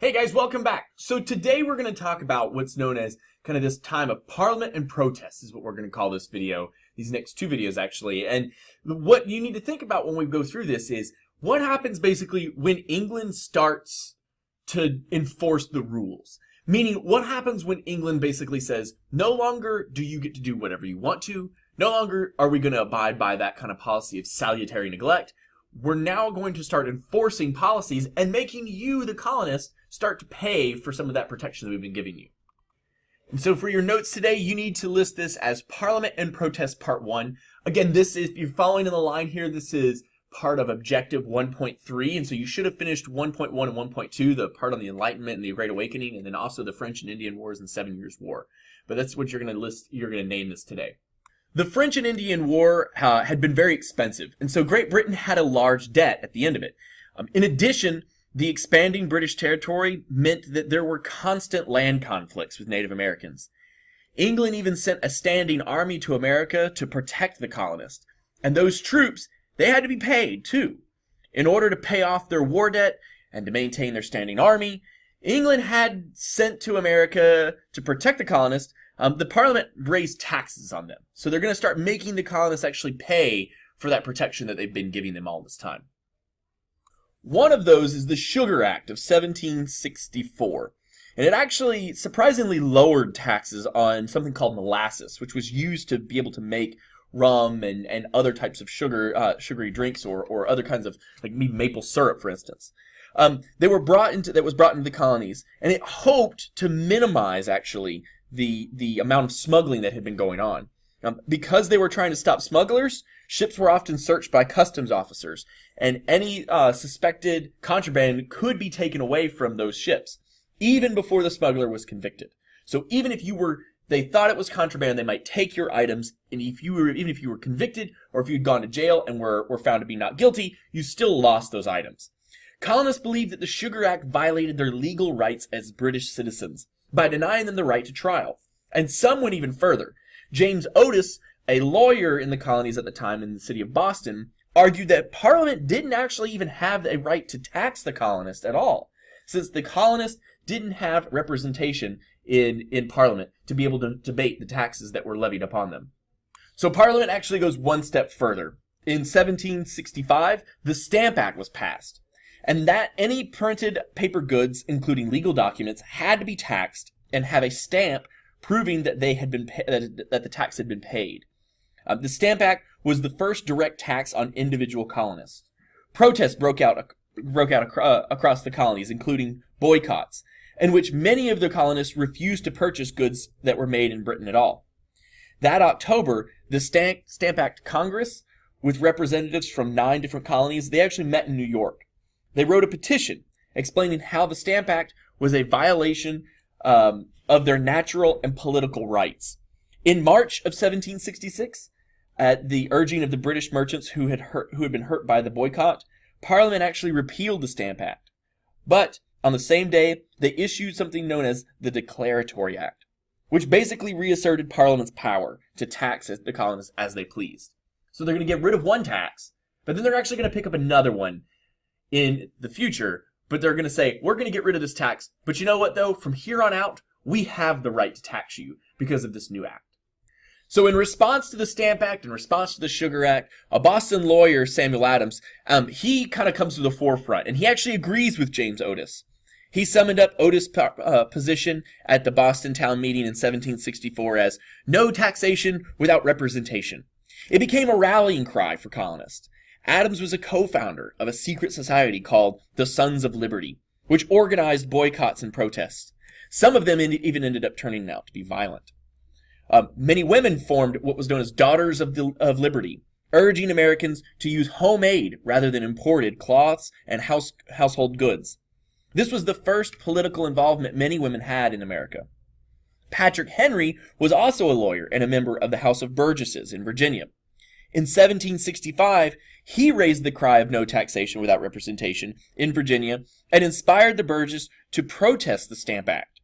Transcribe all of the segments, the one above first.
Hey guys, welcome back. So today we're going to talk about what's known as kind of this time of Parliament and protest is what we're going to call this video, these next two videos actually. And what you need to think about when we go through this is what happens basically when England starts to enforce the rules. Meaning what happens when England basically says, no longer do you get to do whatever you want to, no longer are we going to abide by that kind of policy of salutary neglect. We're now going to start enforcing policies and making you, the colonists, start to pay for some of that protection that we've been giving you. And so for your notes today, you need to list this as Parliament and Protest Part 1. Again, this is, if you're following in the line here, this is part of Objective 1.3, and so you should have finished 1.1 and 1.2, the part on the Enlightenment and the Great Awakening, and then also the French and Indian Wars and 7 Years' War. But that's what you're going to list, you're going to name this today. The French and Indian War had been very expensive, and so Great Britain had a large debt at the end of it. In addition, the expanding British territory meant that there were constant land conflicts with Native Americans. England even sent a standing army to America to protect the colonists, and those troops, they had to be paid too. In order to pay off their war debt and to maintain their standing army, England had sent to America to protect the colonists. The Parliament raised taxes on them. So they're going to start making the colonists actually pay for that protection that they've been giving them all this time. One of those is the Sugar Act of 1764. And it actually surprisingly lowered taxes on something called molasses, which was used to be able to make rum and other types of sugary drinks or other kinds of, like maple syrup, for instance. That was brought into the colonies, and it hoped to minimize actually the amount of smuggling that had been going on. Because they were trying to stop smugglers, ships were often searched by customs officers, and any suspected contraband could be taken away from those ships, even before the smuggler was convicted. So even if they thought it was contraband, they might take your items, and even if you were convicted, or if you had gone to jail and were found to be not guilty, you still lost those items. Colonists believed that the Sugar Act violated their legal rights as British citizens by denying them the right to trial. And some went even further. James Otis, a lawyer in the colonies at the time in the city of Boston, argued that Parliament didn't actually even have a right to tax the colonists at all, since the colonists didn't have representation in Parliament to be able to debate the taxes that were levied upon them. So Parliament actually goes one step further. In 1765, the Stamp Act was passed, and that any printed paper goods, including legal documents, had to be taxed and have a stamp proving that that the tax had been paid. The Stamp Act was the first direct tax on individual colonists. Protests broke out across the colonies, including boycotts, in which many of the colonists refused to purchase goods that were made in Britain at all. That October, the Stamp Act Congress, with representatives from 9 different colonies, they actually met in New York. They wrote a petition explaining how the Stamp Act was a violation of their natural and political rights. In March of 1766, at the urging of the British merchants who had been hurt by the boycott, Parliament actually repealed the Stamp Act. But on the same day, they issued something known as the Declaratory Act, which basically reasserted Parliament's power to tax the colonists as they pleased. So they're going to get rid of one tax, but then they're actually going to pick up another one in the future, but they're going to say, we're going to get rid of this tax, but you know what though, from here on out, we have the right to tax you because of this new act. So in response to the Stamp Act, in response to the Sugar Act, a Boston lawyer, Samuel Adams, he kind of comes to the forefront, and he actually agrees with James Otis. He summed up Otis' position at the Boston town meeting in 1764 as, no taxation without representation. It became a rallying cry for colonists. Adams was a co-founder of a secret society called the Sons of Liberty, which organized boycotts and protests. Some of them even ended up turning out to be violent. Many women formed what was known as Daughters of Liberty, urging Americans to use homemade rather than imported cloths and household goods. This was the first political involvement many women had in America. Patrick Henry was also a lawyer and a member of the House of Burgesses in Virginia. In 1765, he raised the cry of no taxation without representation in Virginia and inspired the Burgesses to protest the Stamp Act.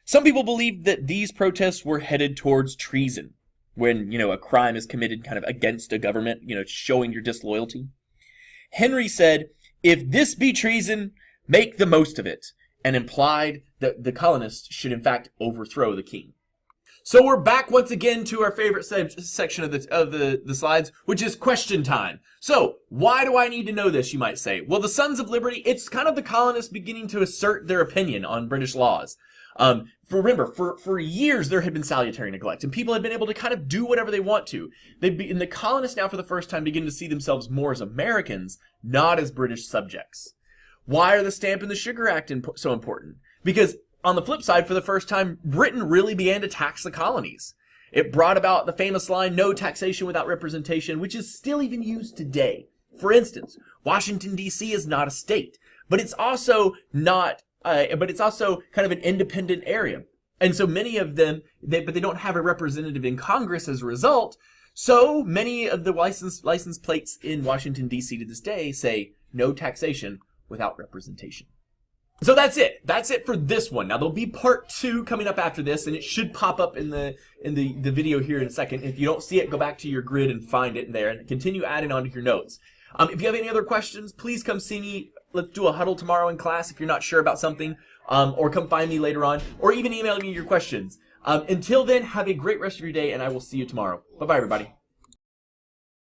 Some people believed that these protests were headed towards treason, when, a crime is committed kind of against a government, showing your disloyalty. Henry said, if this be treason, make the most of it. and implied that the colonists should in fact overthrow the king. So we're back once again to our favorite section of the slides, which is question time. So why do I need to know this, you might say? Well, the Sons of Liberty, it's kind of the colonists beginning to assert their opinion on British laws. Remember, for years there had been salutary neglect, and people had been able to kind of do whatever they want to. And the colonists now for the first time begin to see themselves more as Americans, not as British subjects. Why are the Stamp and the Sugar Act so important? Because on the flip side, for the first time, Britain really began to tax the colonies. It brought about the famous line, "No taxation without representation," which is still even used today. For instance, Washington, D.C. is not a state, but it's also not, kind of an independent area. And so many of them, but they don't have a representative in Congress as a result. So many of the license plates in Washington, D.C. to this day say, "No taxation without representation." So that's it. That's it for this one. Now there'll be part 2 coming up after this, and it should pop up in the video here in a second. If you don't see it, go back to your grid and find it in there, and continue adding on to your notes. If you have any other questions, please come see me. Let's do a huddle tomorrow in class if you're not sure about something, or come find me later on, or even email me your questions. Until then, have a great rest of your day, and I will see you tomorrow. Bye-bye, everybody.